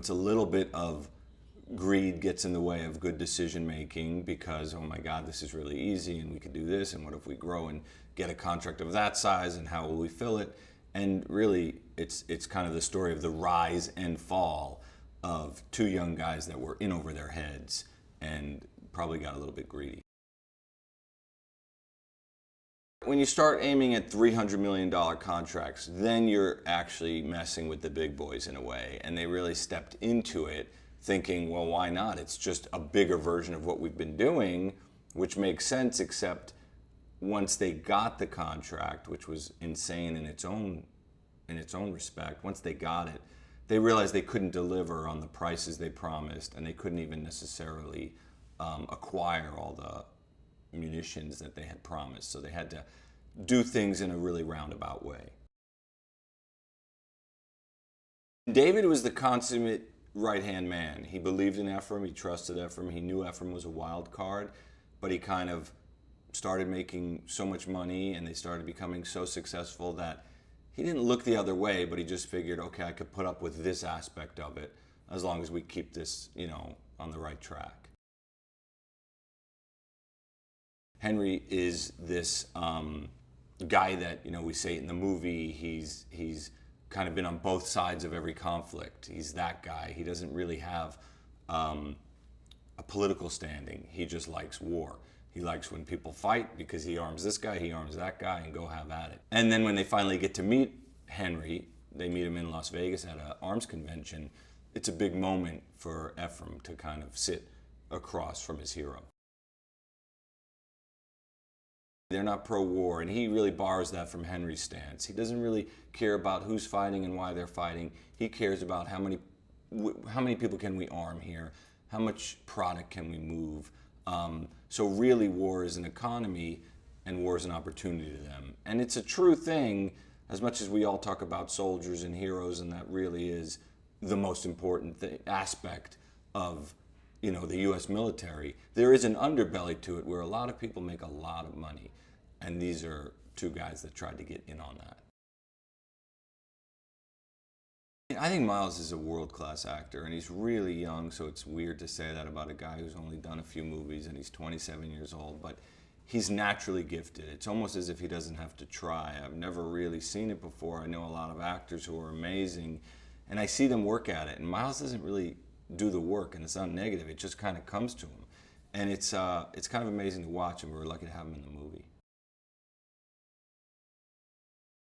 It's a little bit of greed gets in the way of good decision making because, oh my God, this is really easy and we could do this, and what if we grow and get a contract of that size, and how will we fill it? And really, it's kind of the story of the rise and fall of two young guys that were in over their heads and probably got a little bit greedy. When you start aiming at $300 million contracts, then you're actually messing with the big boys in a way, and they really stepped into it thinking, well, why not? It's just a bigger version of what we've been doing, which makes sense, except once they got the contract, which was insane in its own respect, once they got it, they realized they couldn't deliver on the prices they promised, and they couldn't even necessarily acquire all the munitions that they had promised. So they had to do things in a really roundabout way. David was the consummate right-hand man. He believed in Ephraim, he trusted Ephraim, he knew Ephraim was a wild card, but he kind of started making so much money and they started becoming so successful that he didn't look the other way, but he just figured, okay, I could put up with this aspect of it as long as we keep this, on the right track. Henry is this guy that, we say in the movie, he's kind of been on both sides of every conflict. He's that guy. He doesn't really have a political standing. He just likes war. He likes when people fight because he arms this guy, he arms that guy, and go have at it. And then when they finally get to meet Henry, they meet him in Las Vegas at an arms convention. It's a big moment for Ephraim to kind of sit across from his hero. They're not pro-war, and he really borrows that from Henry's stance. He doesn't really care about who's fighting and why they're fighting. He cares about how many people can we arm here, how much product can we move. So really, war is an economy, and war is an opportunity to them. And it's a true thing, as much as we all talk about soldiers and heroes, and that really is the most important aspect of the U.S. military. There is an underbelly to it where a lot of people make a lot of money. And these are two guys that tried to get in on that. I think Miles is a world-class actor, and he's really young, so it's weird to say that about a guy who's only done a few movies, and he's 27 years old, but he's naturally gifted. It's almost as if he doesn't have to try. I've never really seen it before. I know a lot of actors who are amazing, and I see them work at it, and Miles doesn't really do the work, and it's not negative. It just kind of comes to him, and it's kind of amazing to watch, and we were lucky to have him in the movie.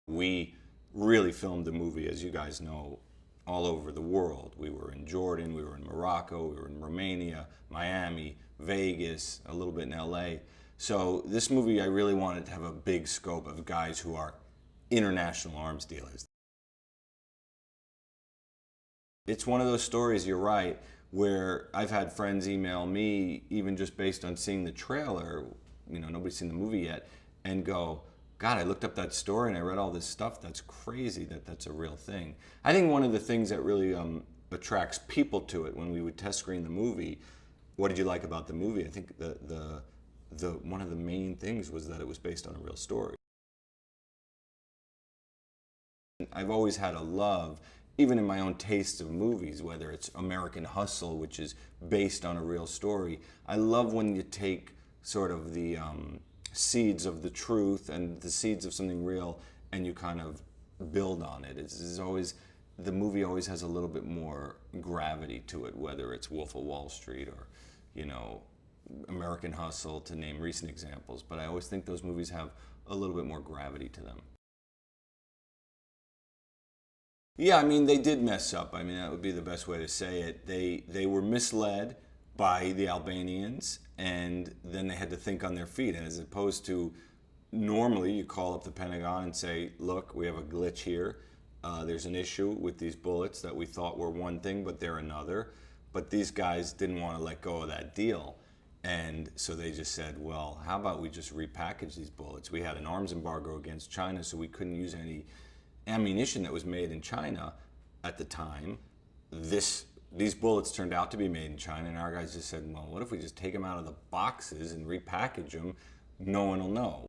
We really filmed the movie, as you guys know, all over the world. We were in Jordan, we were in Morocco, we were in Romania, Miami, Vegas, a little bit in LA. So this movie, I really wanted to have a big scope of guys who are international arms dealers. It's one of those stories, you're right, where I've had friends email me, even just based on seeing the trailer, nobody's seen the movie yet, and go, God, I looked up that story and I read all this stuff. That's crazy that that's a real thing. I think one of the things that really attracts people to it when we would test screen the movie, what did you like about the movie? I think one of the main things was that it was based on a real story. I've always had a love, even in my own taste of movies, whether it's American Hustle, which is based on a real story. I love when you take sort of the seeds of the truth and the seeds of something real, and you kind of build on it. The movie always has a little bit more gravity to it, whether it's Wolf of Wall Street or, American Hustle, to name recent examples. But I always think those movies have a little bit more gravity to them. Yeah, they did mess up. That would be the best way to say it. They were misled by the Albanians, and then they had to think on their feet. And as opposed to normally you call up the Pentagon and say, look, we have a glitch here. There's an issue with these bullets that we thought were one thing, but they're another. But these guys didn't want to let go of that deal. And so they just said, well, how about we just repackage these bullets? We had an arms embargo against China, so we couldn't use any ammunition that was made in China at the time. These bullets turned out to be made in China, and our guys just said, well, what if we just take them out of the boxes and repackage them? No one will know.